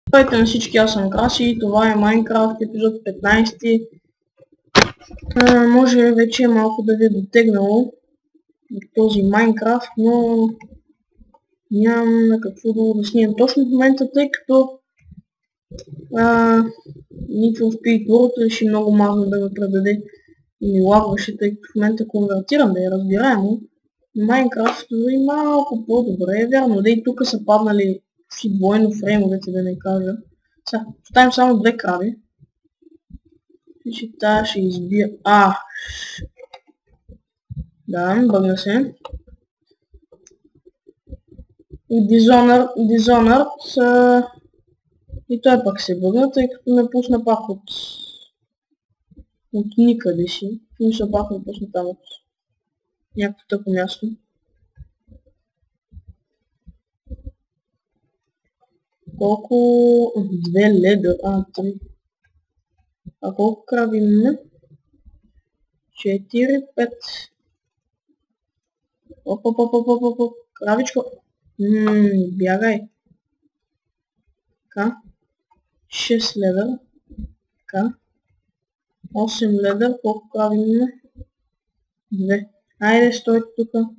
Здравейте на всички, аз съм Краси и това е Майнкрафт епизод 15. Може вече малко да ви е дотегнало от този Майнкрафт, но нямам на какво да обясням точно в момента, тъй като Need for Speed World реши много мазно да ме предаде и ми лагваше, тъй като в момента конвертирам да е разбираемо. Майнкрафт дори малко по-добре, вярно, да и тук са паднали почти двойно фреймовете, да не кажа. Сега, оставим само две крави. Че тая ще избия... Да, бъгна се. И Dishonored и той пак се бъгна, тъй като ме пусна пак от никъде си. Мисля пак ме пусна там от някакво тъпо място. Колко... Две ледър, 3. А колко крави имаме? 4, 5. Оп. Кравичко. Бягай. Така. 6 ледър. Така. 8 ледър. Колко крави имаме? 2. Айде, стойте тука.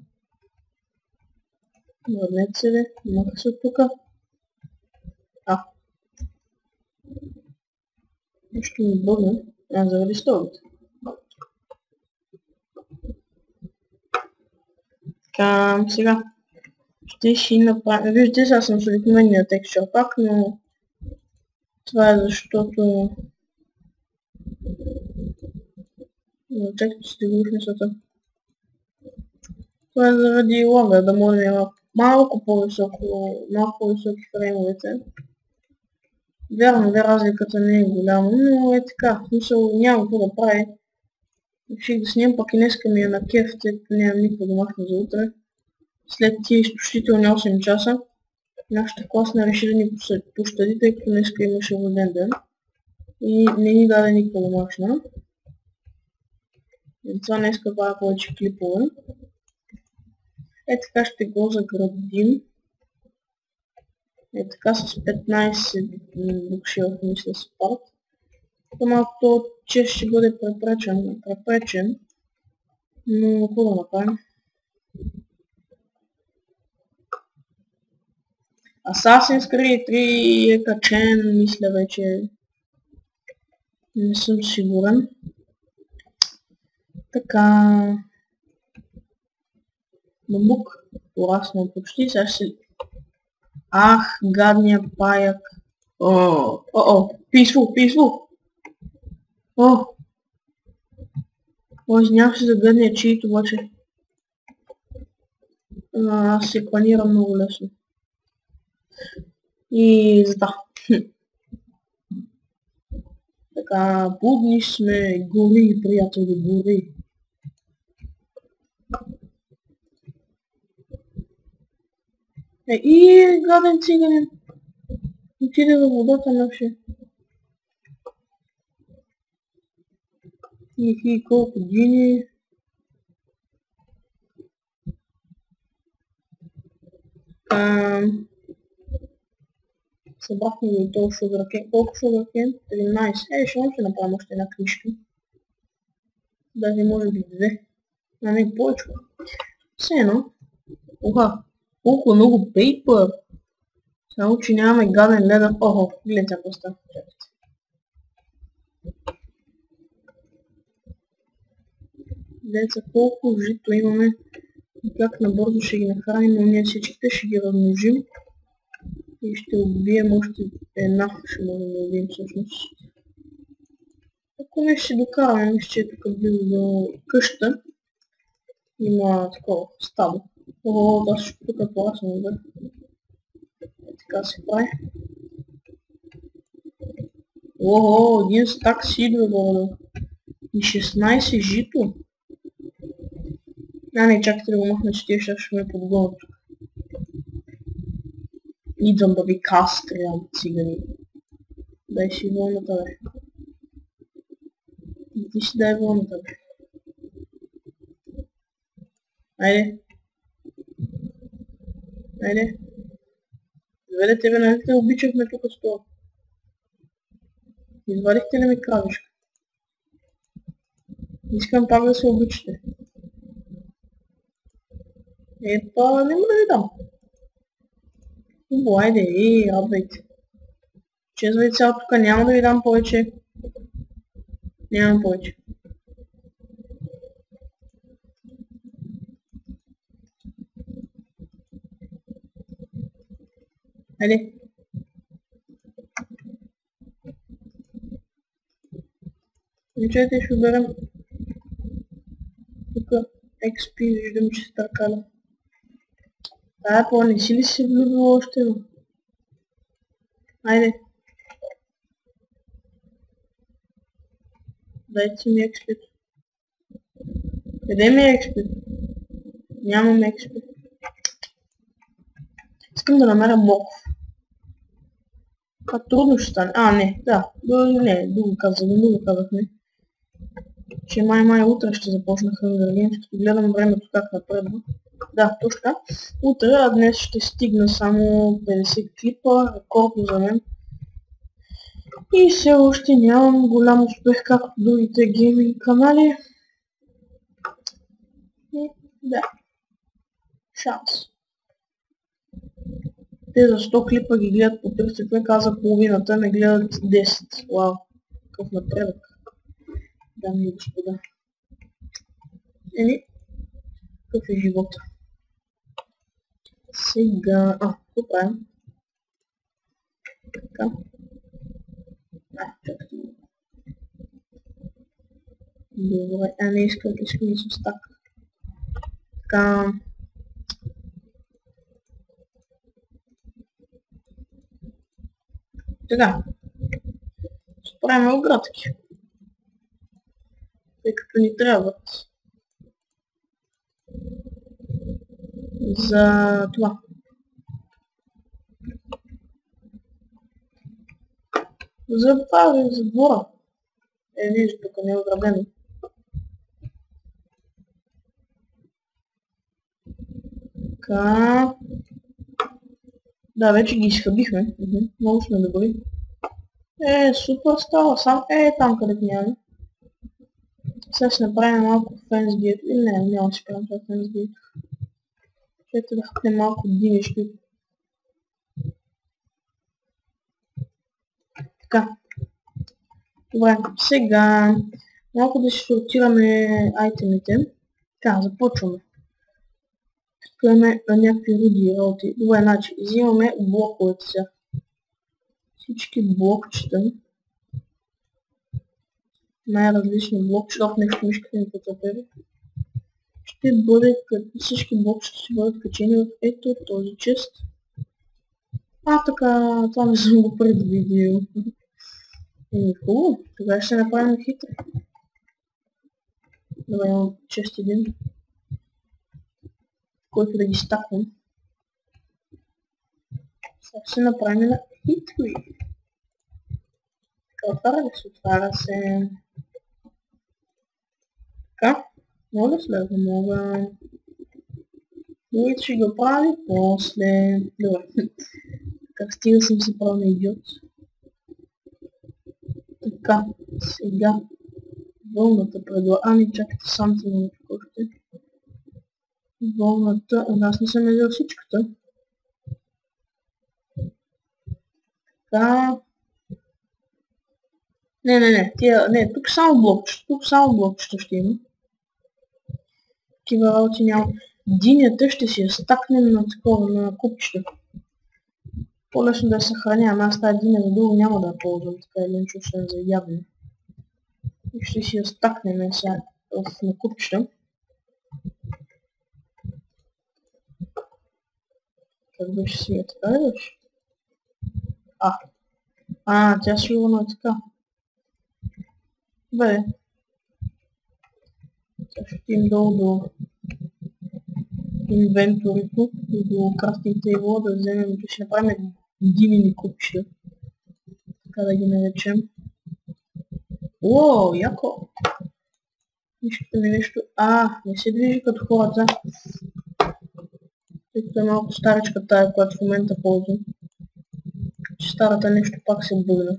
Върнете се, бе. Маха се тука. Нещо ми бъгна. Завади столата. Така, сега. Ще си направя... Виждате, сега съм с обикновения текстчър пак, но... Това е защото... Чакайте, ще го мисълта. Това е заради лага, да може да има малко по-високи фреймовете. Вярно, разликата не е голяма, но е така. В смисъл няма какво да прави. Реших да снимам, пък и днеска ми е на кеф, тъй като нямам никаква домашна за утре. След тия изтощителни 8 часа, нашата класна реши да ни пощади, тъй като днеска имаше роден ден. И не ни даде никаква домашна. И това днеска правя повече клипове. Е така ще го заградим. Е така с 15 букшелов мисля спарт. Малко че ще бъде препречен. Но какво да направим? Assassin's Creed 3 е качен, мисля вече. Не съм сигурен. Така... Бамбук. Пораснал почти. Сега ще... гадния паяк. Peaceful. Извинявам се за гадния чиит, обаче. Аз се планирам много лесно. И да. Така, будни сме, гори, приятели, гори. И гаден циганин. Отиде във водата нашия. И колко години. Събрахме и този шугаркен. Колко шугаркен? 13. Ще направим още една книжка. Даже може би 2. Не повече. Все едно. Колко много пейпър. Само че нямаме гаден ледър. Гледайте ако става. Гледайте колко жито имаме. И как набързо ще ги нахраним, но ние всичките ще ги размножим. И ще убием още една. Ще можем да убием всъщност. Ако не ще докараме, мисля, че е тук близо до къща. Има такова стадо. Да, ще тук порасна, да. Така се прави. Един стак си идва горе. И 16 жито. Не, чакайте да го махна, че тия ще ме подгонят тук. Идвам да ви кастрям, цигани. Дай си вълната, бе. Ти си дай вълната, бе. Айде. Заведете, бе, нали те обичахме тук с това. Извадихте ли ми кравичка? Искам пак да се обичате. Епа, нема да ви дам. Хубаво, айде, радвайте. Чезвай цял тук, няма да ви дам повече. Нямам повече. Айде. Ничайте, ще берем тук XP, виждам, че се търкаля. Не си ли се влюбил още? Айде. Дайте ми XP. Къде ми е XP? Нямам XP. Искам да намеря Моков. Трудно ще стане. Не, да. Не, друго казахме. Че май утре ще започна Hunger Games, като гледам времето как напредва. Да, точно така. Утре, а днес ще стигна само 50 клипа, рекордно за мен. И все още нямам голям успех, както другите гейминг канали. И да. Шанс. Те за 100 клипа ги гледат по 30 човека, а за половината не гледат 10. Вау, какъв напредък. Дами и господа. Какъв е живота? Сега... какво правим? Така. Чакайте. Добре, не искам да се стак. Така... Сега. Ще правим оградки. Тъй като ни трябват. За това. За двора. Вижте, тук не е оградено. Така. Да, вече ги изхъбихме. Много сме добри. Супер става. Сам там където няма. Сега ще направим малко фенсгейт. Няма ще правим това фенсгейт. Чайте да хъпнем малко динешки. Така. Добре, сега малко да ще сортираме айтемите. Така, започваме. Тук имаме някакви руди и работи. Добре, значи, взимаме блоковете сега. Всички блокчета. Най-различни блокчета, нещо мишката ми потъпери. Ще бъде, всички блокчета ще бъдат качени в ето този чест. Така, това не съм го предвидил. Хубаво, тогава ще направим хитро. Добре, имам чест един, който да ги стаквам. Сега ще направим на хитри. Така, отваря се. Така, мога след мога. Другите ще го прави после. Добре. Как стига съм се правил на идиот. Така, сега вълната предлага. Не чакайте сам се на още. Вълната, аз не съм взел всичката. Така. Не, тук само блокчета ще има. Такива работи няма. Динята ще си я стакнем на такова, на купчета. По-лесно да я съхранявам, аз тази диня за друго няма да я ползвам, така или иначе ще за ядене. И ще си я стакнем сега на купчета. Как беше си я така ли беше? Тя сигурно е така. Бе. Сега ще им долу до инвенторито и до крафтинг тейбла да вземем, ще направим дивини купчета. Така да ги наречем. Яко! Вижте ми нещо. Не се движи като хората. Тъй като е малко старичка тая, която в момента ползвам. Че старата нещо пак се бъгна.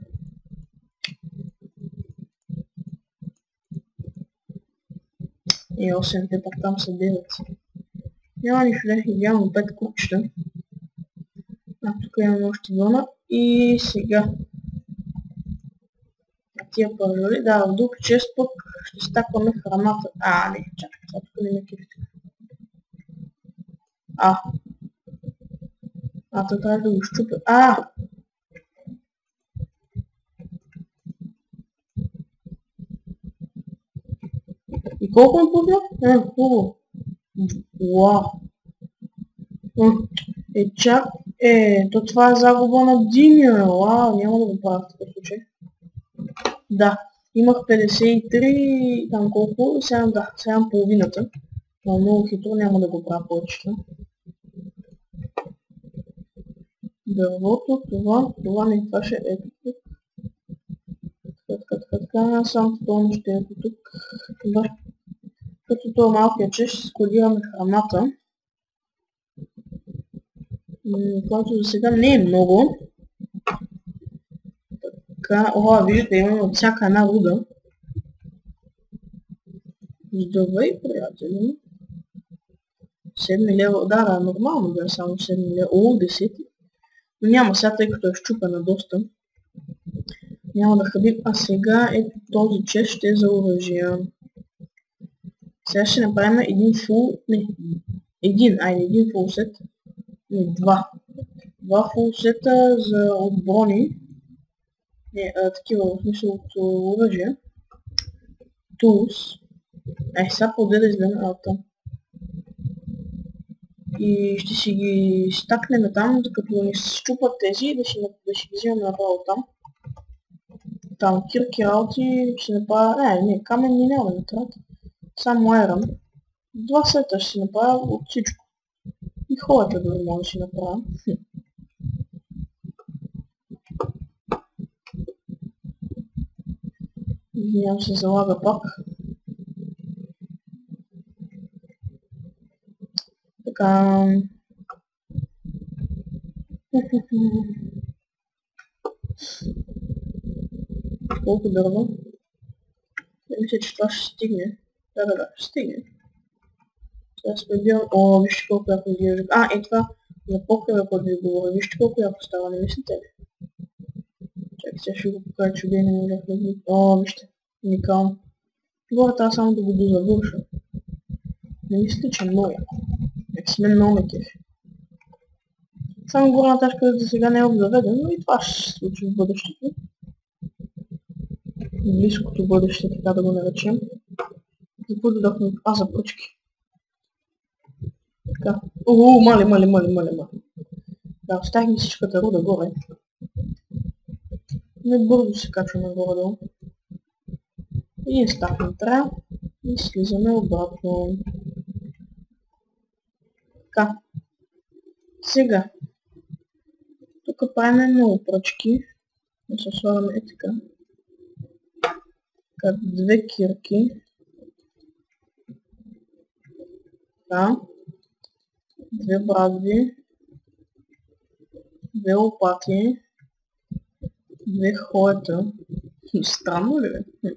И 8, те пак там са 9. Няма нищо, идеално 5 купчета. А, тук имаме още двама. И сега. Тия пържоли, да, в друг чест пък ще стакваме храната. Не, чакай, това тук не ме кефти. То трябва да го щупя. И колко ме пусна? Хубаво. Уау. То това е загуба на диня. Вау, няма да го правя в такъв случай. Да, имах 53, там колко, 7 половината. Но много хитро, няма да го правя повечето. Дървото, това не това ще е тук. Така, само пълно ще е тук. Добре. Като това малкият чеш, ще складираме храната. Което за сега не е много. Така, виждате, имаме от всяка една руда. Здравей, приятели. 7 лева, да, нормално да е само 7 лева. 10. Но няма сега, тъй като е щупена доста. Няма да хабим. А сега ето този чест ще е за оръжия. Сега ще направим един фул сет. Два фул сета за отброни. Такива в смисъл от оръжия. Tools. Сега по-де да изгледам там. И ще си ги стакнем там, докато ни се щупат тези, да си ги взимаме направо там. Там кирки работи ще направя... каменни няма да трябва. Само айрон. 2 сета ще си направя от всичко. И хората дори може да си направя. Извинявам се, залага пак. Така... Колко дърва? Мисля, че това ще стигне. Да, ще стигне. Сега сме бил... вижте колко яко изглежда. Това за покрива, който ви говоря. Вижте колко яко става, не мислите ли? Чакай, сега ще го покажа, че вие не можах да видите. Вижте. Уникално. Говоря това само да го дозавърша. Не мислите, че е много яко. Сме много ме кефи. Само горна тачка за сега не е обзаведен, но и това ще се случи в бъдещето. Близкото бъдеще, така да го наречем. Какво додахме? За пръчки. Така. Мали. Да, оставихме всичката руда горе. Не бързо се качваме горе-долу. Един стак не трябва. И слизаме обратно. Така. Сега. Тук правим много пръчки. Да се слагаме така. Така, 2 кирки. Така. 2 брадви. 2 лопати. 2 хоета. Странно ли бе?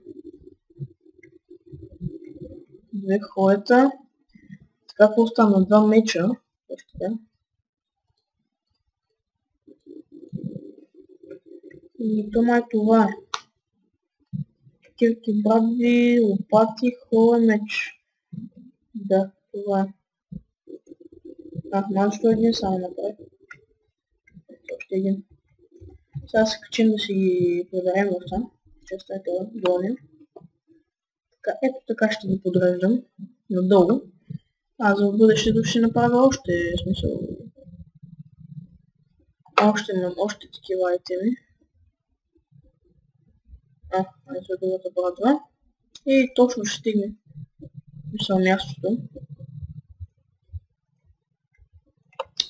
2 хоета. Така какво остана? 2 меча. И това е. Кирки, брадви, лопати, хола, меч. Да, това е. Може един само направи. Още един. Сега се качим да си ги проверим в там. Често е това, гоним. Така, ето така ще ги подреждам надолу. За бъдещето ще направя още, в смисъл... имам още такива айтеми. Ето е другата брадва. И точно ще стигне. Мисля мястото.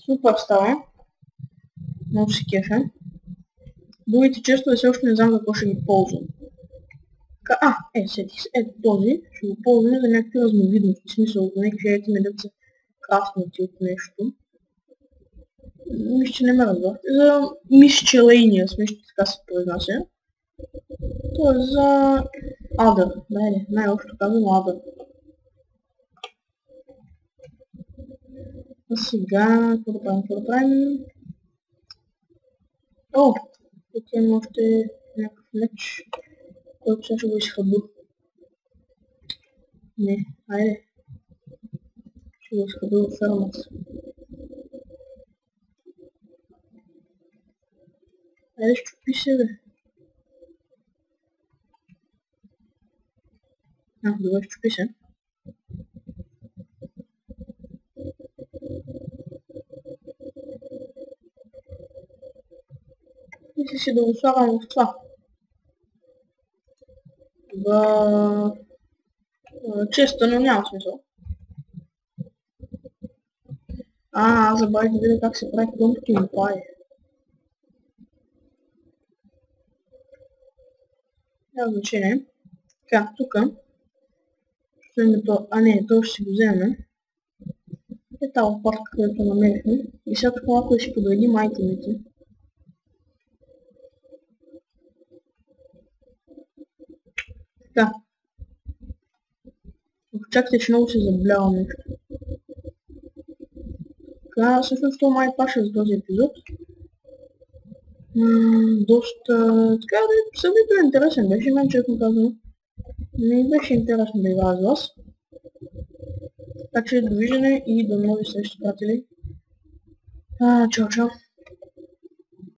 Супер става. Много си кефе. Другите честове все още не знам какво ще ги ползвам. Сетих се. Ето този. Ще го ползваме за някакви разновидности. В смисъл за някакви айтеми да са крафтнати от нещо. Мисля, че не ме разбрахте. За мисчелейния, смисъл така се произнася. То е за адър. Най-общо казвам адър. А сега, какво да правим? О, тук има още някакъв меч, който ще го изхъбу. Не, айде. Ще го изхъбу в фермата. Айде, щупи се, бе. Добре, щупи се. Мисля си да го слагам в това. Често, но няма смисъл. Аз забравих да видя как се прави pumpkin pie. Няма значение. Така, тука. Ще имаме то... не, то ще си го вземем. Е тази опарка, където намерихме. И сега тук малко да си подредим айтемите. Така. Чакайте, че много се заболявам нещо. Така, всъщност това май паша за този епизод. Доста... така да събито интересен беше, мен честно казано. Не беше интересно да играя с вас. Така че довиждане и до нови срещи, приятели. Чао, чао.